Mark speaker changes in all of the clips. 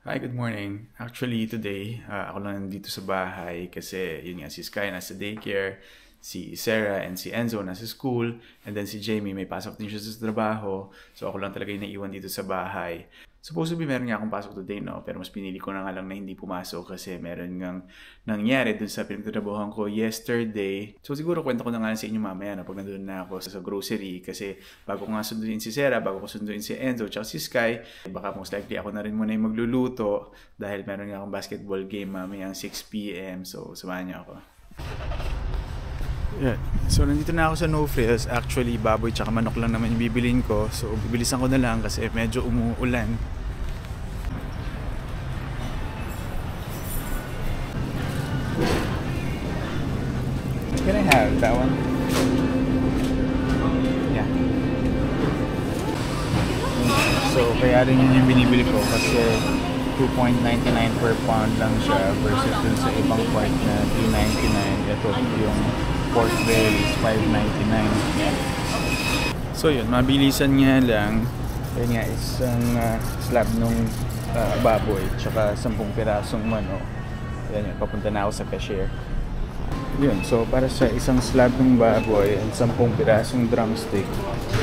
Speaker 1: Hi, good morning. Actually, today, ako lang nandito sa bahay kasi yun nga, si Sky nasa daycare, si Sarah and si Enzo nasa school, and then si Jamie may pasok din siya sa trabaho. So ako lang talaga yung naiwan dito sa bahay. Supposedly meron nga akong pasok today, no? Pero mas pinili ko na nga lang na hindi pumasok kasi meron ngang nangyari dun sa pinagtatrabahoan ko yesterday. So siguro kwento ko na nga sa inyo mamaya na pag nandun na ako sa grocery kasi bago ko nga sunduin si Sarah, bago ko sunduin si Enzo, tsaka si Sky, baka most likely ako na rin muna yung magluluto dahil meron nga akong basketball game mamayang 6 p.m. So samahan niyo ako. Yeah. So nandito na ako sa No Frills. Actually baboy tsaka manok lang naman yung bibilin ko. So bibilisan ko na lang kasi medyo umuulan. Can I have that one? Yeah. So kaya rin yun yung binibili ko kasi 2.99 per pound lang siya versus dun sa ibang part na 3.99. Ito yung pork belly is 5.99. So yun, mabilisan nga lang. Yun nga, isang slab nung baboy tsaka 10 pirasong manok. Yan yun, papunta na ako sa cashier. Yun, so para sa isang slab ng baboy and 10 pirasong drumstick,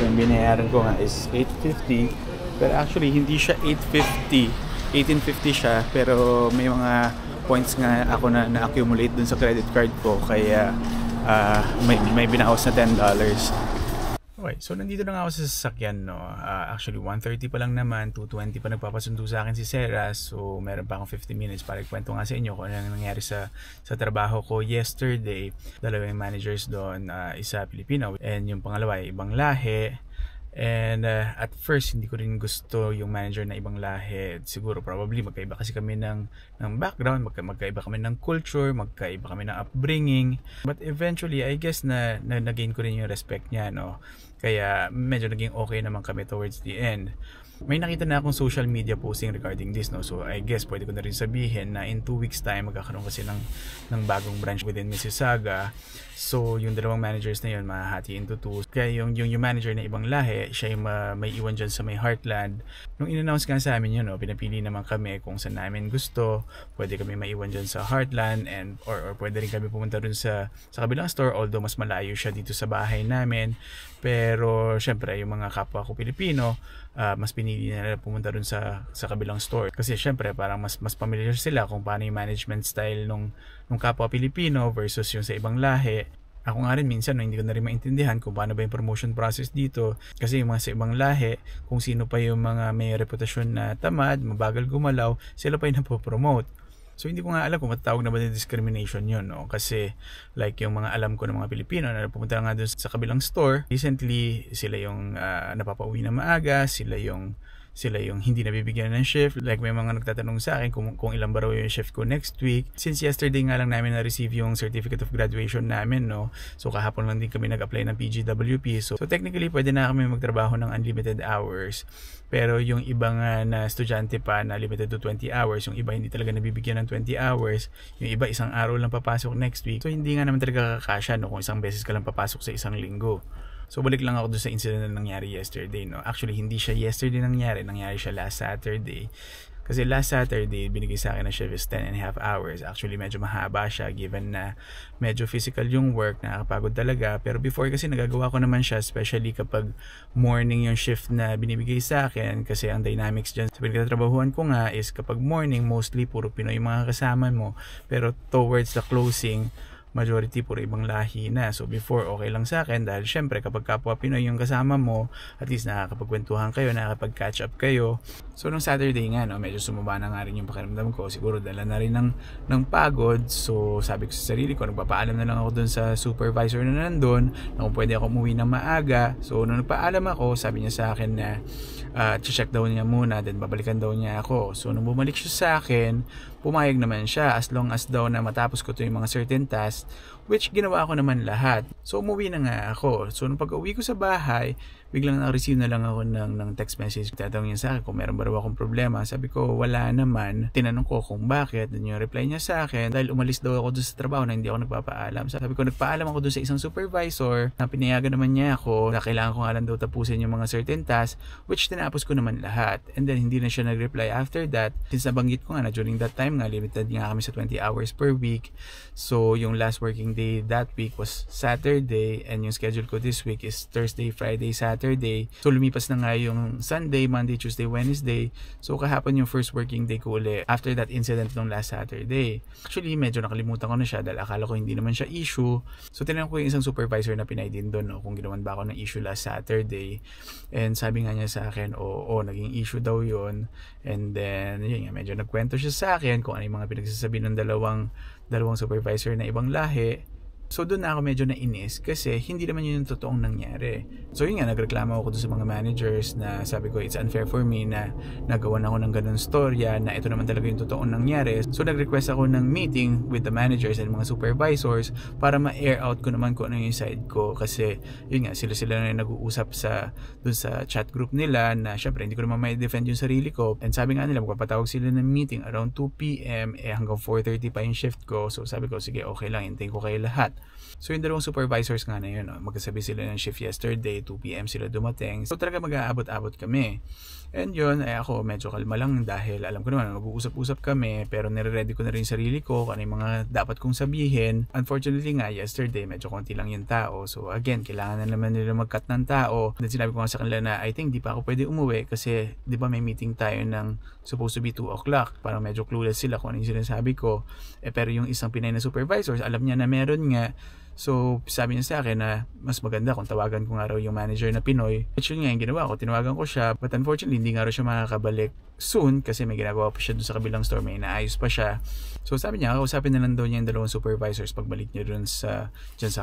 Speaker 1: yung binayaran ko nga is 8.50. Pero actually hindi siya 8.50, 18.50 siya, pero may mga points nga ako na na-accumulate dun sa credit card ko, kaya may binawas na $10. Okay, so nandito na nga ako sa sasakyan, no. Actually 1:30 pa lang naman, 2:20 pa nagpapasundo sa akin si Sarah, so meron pa akong 50 minutes para ikwento nga sa inyo kung ano nangyari sa trabaho ko yesterday. Dalawang managers doon, isa Pilipino and yung pangalawa ay ibang lahi. And at first hindi ko rin gusto yung manager na ibang lahi. Siguro probably magkaiba kasi kami ng background, magkaiba kami ng culture, magkaiba kami ng upbringing. But eventually I guess na nagain ko rin yung respect niya, no. Kaya medyo naging okay naman kami towards the end. May nakita na akong social media posting regarding this, no. So I guess pwede ko na rin sabihin na in 2 weeks time magkakaroon kasi ng bagong branch within Mississauga. So yung dalawang managers na yun mahahati into 2. Kaya yung manager na ibang lahi, siya yung may iwan dyan sa may Heartland. Nung in-announce nga sa amin yun, no, pinapili naman kami kung saan namin gusto. Pwede kami maiwan dyan sa Heartland and or pwede rin kami pumunta dun sa kabilang store, although mas malayo siya dito sa bahay namin. Pero syempre yung mga kapwa ko Pilipino, mas pinili nila pumunta dun sa kabilang store kasi syempre parang mas familiar sila kung paano yung management style nung kapwa Pilipino versus yung sa ibang lahi. Ako nga rin minsan hindi ko na rin maintindihan kung paano ba yung promotion process dito kasi yung mga sa ibang lahi, kung sino pa yung mga may reputasyon na tamad, mabagal gumalaw, sila pa yung napopromote. So hindi ko nga alam kung matatawag na ba yung discrimination yun, no? Kasi like yung mga alam ko ng mga Pilipino na pumunta nga dun sa kabilang store, recently sila yung napapauwi na maaga, sila yung hindi nabibigyan ng shift. Like may mga nagtatanong sa akin kung ilan ba raw yung shift ko next week. Since yesterday nga lang namin na-receive yung certificate of graduation namin, no. So kahapon lang din kami nag-apply ng PGWP. So technically pwede na kami magtrabaho ng unlimited hours. Pero yung iba nga na estudyante pa na limited to 20 hours, yung iba hindi talaga nabibigyan ng 20 hours, yung iba isang araw lang papasok next week. So hindi nga naman talaga kakasya, no, kung isang beses ka lang papasok sa isang linggo. So balik lang ako doon sa incident na nangyari yesterday, no. Actually hindi siya yesterday nangyari siya last Saturday. Kasi last Saturday binigay sa akin na shift is 10.5 hours. Actually medyo mahaba siya given na medyo physical yung work, nakakapagod talaga. Pero before kasi nagagawa ko naman siya, especially kapag morning yung shift na binibigay sa akin. Kasi ang dynamics dyan sa pinagtatrabahuan ko nga is kapag morning mostly puro Pinoy yung mga kasama mo. Pero towards the closing, majority puro ibang lahi na. So before okay lang sa akin dahil syempre kapag kapwa Pinoy yung kasama mo, at least nakakapagkwentuhan kayo, nakakapag-catch up kayo. So nung Saturday nga, no, medyo sumaba na nga rin yung pakiramdam ko. Siguro dala na rin ng pagod. So sabi ko sa sarili ko, nagpapaalam na lang ako dun sa supervisor na nandun na kung pwede ako umuwi ng maaga. So nung nagpaalam ako, sabi niya sa akin na check daw niya muna, then babalikan daw niya ako. So nung bumalik siya sa akin, pumayag naman siya as long as daw na matapos ko to yung mga certain tasks which ginawa ko naman lahat. So umuwi na nga ako. So nung pag-uwi ko sa bahay, biglang na-receive na lang ako ng text message. Tatanong niya sa akin kung meron ba raw akong problema. Sabi ko wala naman. Tinanong ko kung bakit. Then yung reply niya sa akin, dahil umalis daw ako doon sa trabaho na hindi ako nagpapaalam. Sabi ko nagpaalam ako doon sa isang supervisor na pinayagan naman niya ako na kailangan ko nga lang daw tapusin yung mga certain tasks, which tinapos ko naman lahat. And then hindi na siya nag-reply after that. Since nabanggit ko nga na during that time nga, limited nga kami sa 20 hours per week. So yung last working day that week was Saturday, and yung schedule ko this week is Thursday, Friday, Saturday. So lumipas na nga yung Sunday, Monday, Tuesday, Wednesday. So kahapon yung first working day ko uli after that incident nung last Saturday. Actually medyo nakalimutan ko na siya dahil akala ko hindi naman siya issue. So tinanong ko yung isang supervisor na pinay din doon, no, kung ginawan ba ako ng issue last Saturday. And sabi nga niya sa akin, oo, naging issue daw yun. And then yun nga, medyo nagkwento siya sa akin kung ano yung mga pinagsasabi ng dalawang supervisor na ibang lahi. So doon na ako medyo nainis kasi hindi naman yun yung totoong nangyari. So yun nga, nagreklamo ako doon sa mga managers na sabi ko it's unfair for me na nagawan ako ng ganun storya na ito naman talaga yung totoong nangyari. So nag-request ako ng meeting with the managers and mga supervisors para ma-air out ko naman kung ano yung side ko, kasi yun nga, sila na nag-uusap doon sa chat group nila na syempre hindi ko naman may defend yung sarili ko. And sabi nga nila magpapatawag sila ng meeting around 2 PM hanggang 4:30 pa yung shift ko. So sabi ko sige, okay lang, hintayin ko kayo lahat. So yung dalawang supervisors nga na yun, magkasabi sila ng shift yesterday, 2 PM sila dumating. So talaga mag-aabot-abot kami. And yun, ako medyo kalma lang dahil alam ko naman mag-uusap-usap kami, pero nire-ready ko na rin sarili ko kung ano yung mga dapat kong sabihin. Unfortunately nga, yesterday medyo konti lang yung tao. So again, kailangan na naman nila mag-cut ng tao. Then sinabi ko nga sa kanila na I think di pa ako pwede umuwi kasi di ba may meeting tayo ng supposed to be 2 o'clock. Parang medyo clueless sila kung ano yung sinasabi ko. Pero yung isang Pinay na supervisors, alam niya na meron nga. So, sabi niya sa akin na mas maganda kung tawagan ko nga raw yung manager na Pinoy. Which yun nga yung ginawa ko, tinawagan ko siya. But unfortunately, hindi nga raw siya makakabalik soon kasi may ginagawa pa siya doon sa kabilang store, may inaayos pa siya. So sabi niya, kausapin na lang daw niya yung dalawang supervisors pagbalik niya dyan sa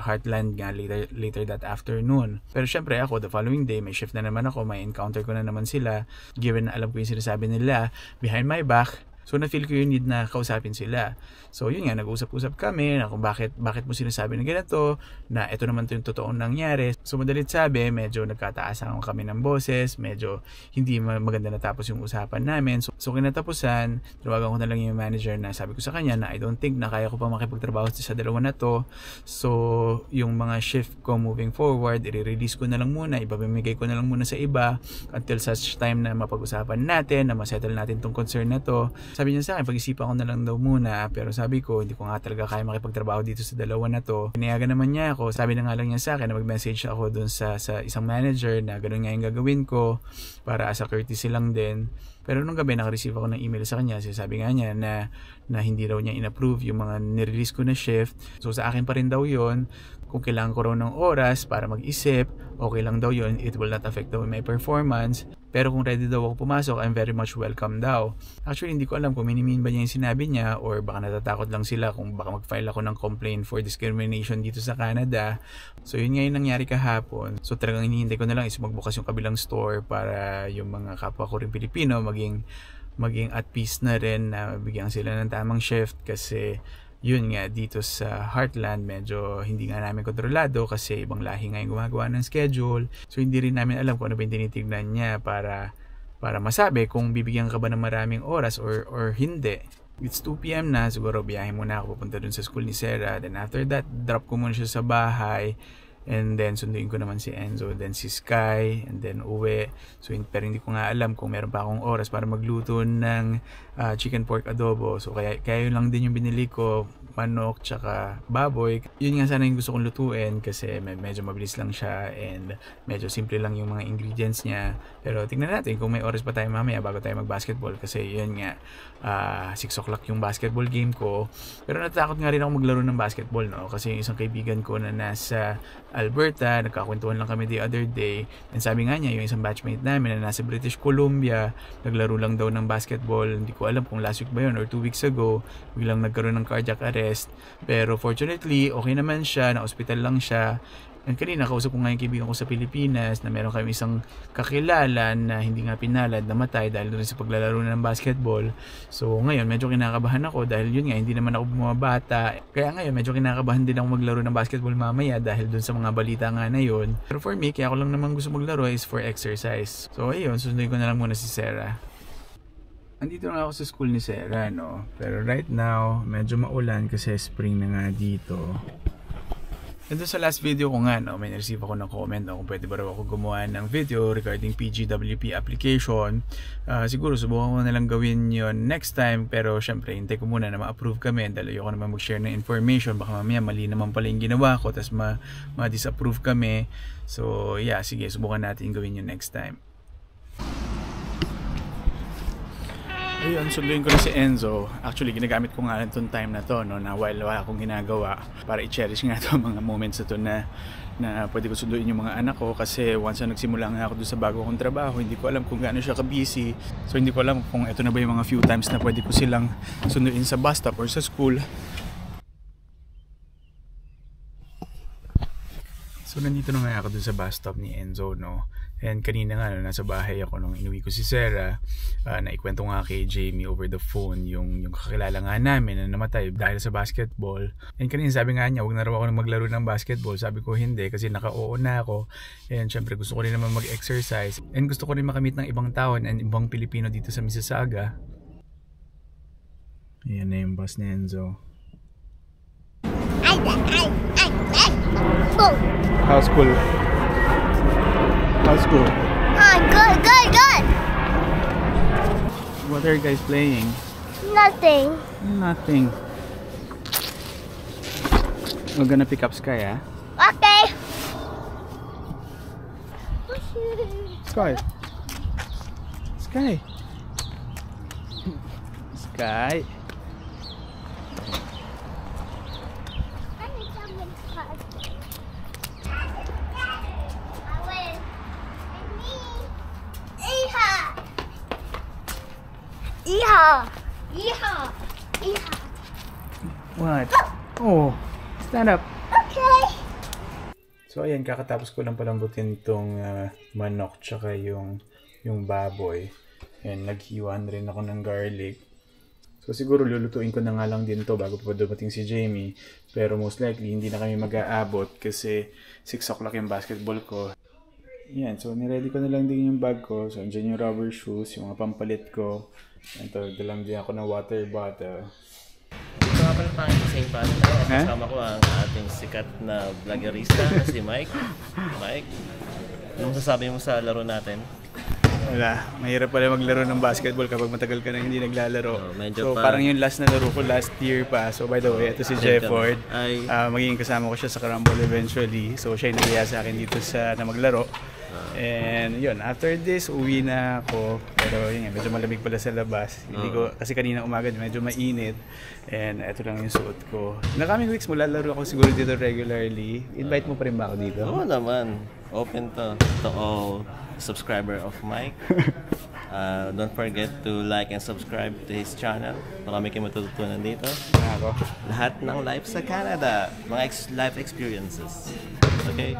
Speaker 1: Heartland nga later that afternoon. Pero syempre ako, the following day, may shift na naman ako, may encounter ko na naman sila. Given na alam ko yung sinasabi nila behind my back, so na-feel ko yung need na kausapin sila. So yun nga, nag-usap-usap kami na kung bakit mo sinasabi na ganito, na ito naman yung totoong nangyari. So madalit sabi, medyo nagkataasan kami ng boses, medyo hindi maganda natapos yung usapan namin. So kinatapusan, tawagan ko na lang yung manager na sabi ko sa kanya na I don't think na kaya ko pa makipagtrabaho sa dalawa na to. So yung mga shift ko moving forward, i-release ko na lang muna, ibabimigay ko na lang muna sa iba until such time na mapag-usapan natin, na masettle natin tong concern na to. Sabi niya sa akin, pag-isipan ko na lang daw muna, pero sabi ko, hindi ko nga talaga kaya makipagtrabaho dito sa dalawa na to. Pinayagan naman niya ako, sabi na nga lang niya sa akin na mag-message ako dun sa isang manager na gano'n nga yung gagawin ko para as a courtesy lang din. Pero nung gabi, naka-receive ako ng email sa kanya. Sabi nga niya na hindi raw niya in-approve yung mga nirelease ko na shift. So sa akin pa rin daw yon. Kung kailangan ko raw ng oras para mag-isip, okay lang daw yon. It will not affect daw my performance. Pero kung ready daw ako pumasok, I'm very much welcome daw. Actually, hindi ko alam kung minimin ba niya yung sinabi niya or baka natatakot lang sila kung baka mag-file ako ng complaint for discrimination dito sa Canada. So yun nga yung nangyari kahapon. So talagang hinihintay ko na lang is magbukas yung kabilang store para yung mga kapwa ko rin Pilipino maging at peace na rin, na bigyan sila ng tamang shift kasi yun nga, dito sa Heartland medyo hindi nga namin kontrolado kasi ibang lahi nga yung gumagawa ng schedule. So hindi rin namin alam kung ano ba yung tinitignan niya para masabi kung bibigyan ka ba ng maraming oras or hindi. It's 2 PM na, siguro biyahe muna ako pupunta dun sa school ni Sarah. Then after that, drop ko muna siya sa bahay. And then sunduin ko naman si Enzo, then si Sky, and then uwi. So pero hindi ko nga alam kung meron pa akong oras para magluto ng chicken pork adobo. So kaya yun lang din yung binili ko, manok tsaka baboy. Yun nga sana yung gusto kong lutuin kasi medyo mabilis lang siya and medyo simple lang yung mga ingredients niya. Pero tingnan natin kung may oras pa tayo mamaya bago tayo mag-basketball kasi yun nga 6 o'clock yung basketball game ko. Pero natatakot nga rin ako maglaro ng basketball, no? Kasi yung isang kaibigan ko na nasa Alberta, nagkakwentuhan lang kami the other day, and sabi nga niya yung isang batchmate namin na nasa British Columbia, naglaro lang daw ng basketball. Hindi ko alam kung last week ba yun or 2 weeks ago, biglang nagkaroon ng cardiac arrest. nagpa-rest. Pero fortunately, okay naman siya, na-hospital lang siya. And kanina, kausap ko nga yung kaibigan ko sa Pilipinas na meron kami isang kakilala na hindi nga pinalad, namatay dahil doon sa paglalaro na ng basketball. So ngayon, medyo kinakabahan ako dahil yun nga, hindi naman ako bumabata. Kaya ngayon, medyo kinakabahan din ako maglaro ng basketball mamaya dahil doon sa mga balita nga na yun. Pero for me, kaya ako lang naman gusto maglaro is for exercise. So ayun, susunduin ko na lang muna si Sarah. Andito na ako sa school ni Sarah, no? Pero right now, medyo maulan kasi spring na nga dito. And sa last video ko nga, no, may receive ako ng comment, no, kung pwede ba raw ako gumawa ng video regarding PGWP application. Siguro subukan ko na lang gawin yon next time, pero syempre hintay ko muna na ma-approve kami dahil ayoko naman mag-share ng information. Baka mamaya mali naman pala yung ginawa ko, tapos ma-disapprove kami. So yeah, sige, subukan natin gawin yun next time. Ayun, sunduin ko na si Enzo. Actually, ginagamit ko nga itong time na to, no, na while wala akong ginagawa para i-cherish nga ito mga moments na to na pwede ko sunduin yung mga anak ko kasi once na nagsimula nga ako doon sa bago kong trabaho, hindi ko alam kung gaano siya ka-busy. So hindi ko alam kung ito na ba yung mga few times na pwede ko silang sunduin sa bus stop or sa school. So nandito na nga ako doon sa bus stop ni Enzo, no. And kanina nga, no, nasa bahay ako nung inuwi ko si Sarah, naikwento nga kay Jamie over the phone yung kakilala nga namin na namatay dahil sa basketball. And kanina sabi nga niya, huwag na raw ako maglaro ng basketball. Sabi ko hindi kasi naka-oo na ako. And syempre gusto ko rin naman mag-exercise. And gusto ko rin makamit ng ibang tao and ibang Pilipino dito sa Mississauga. Ayan na yung bus ni Enzo. How's school? How's school?
Speaker 2: Good.
Speaker 1: What are you guys playing?
Speaker 2: Nothing.
Speaker 1: Nothing. We're gonna pick up Sky, ah?
Speaker 2: Okay.
Speaker 1: Sky. Sky. Sky.
Speaker 2: Yeehaw!
Speaker 1: What? Oh, stand up.
Speaker 2: Okay.
Speaker 1: So ayan, kakatapos ko lang palambutin itong manok tsaka yung baboy. Ayan, naghiwan rin ako ng garlic. So siguro lulutuin ko na nga lang din to bago pa dumating si Jamie. Pero most likely hindi na kami mag-aabot kasi 6 o'clock yung basketball ko. Ayan, so niready ko na lang din yung bag ko. So andyan yung rubber shoes, yung mga pampalit ko. Ito, dalang din ako ng water bottle.
Speaker 3: Ito nga pala tayo sa same pattern. Kasama ko ang ating sikat na vloggerista na si Mike. Mike, anong sasabi mo sa laro natin?
Speaker 1: Wala, mahirap pala maglaro ng basketball kapag matagal ka na hindi naglalaro. So parang yung last na laro ko last year pa. So by the way, ito si Jefford. Magiging kasama ko siya sa Karambol eventually. So siya yung nagiya sa akin dito na maglaro. And yun, after this, uwi na ako. Pero yun nga, medyo malamig pala sa labas. Hindi ko, kasi kanina umaga medyo mainit. And ito lang yung suot ko. In the coming weeks, lalaro ako siguro dito regularly. Invite mo pa rin ba ako dito?
Speaker 3: Oo naman. Open to all subscriber of Mike. Don't forget to like and subscribe to his channel. Marami kayong matututunan dito.
Speaker 1: Ako.
Speaker 3: Lahat ng life sa Canada. Mga life experiences. Okay?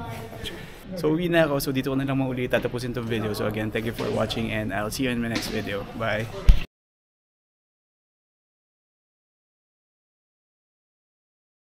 Speaker 1: So uwi na ako. So dito ko na lang maulit tatapusin itong video. So again, thank you for watching and I'll see you in my next video. Bye!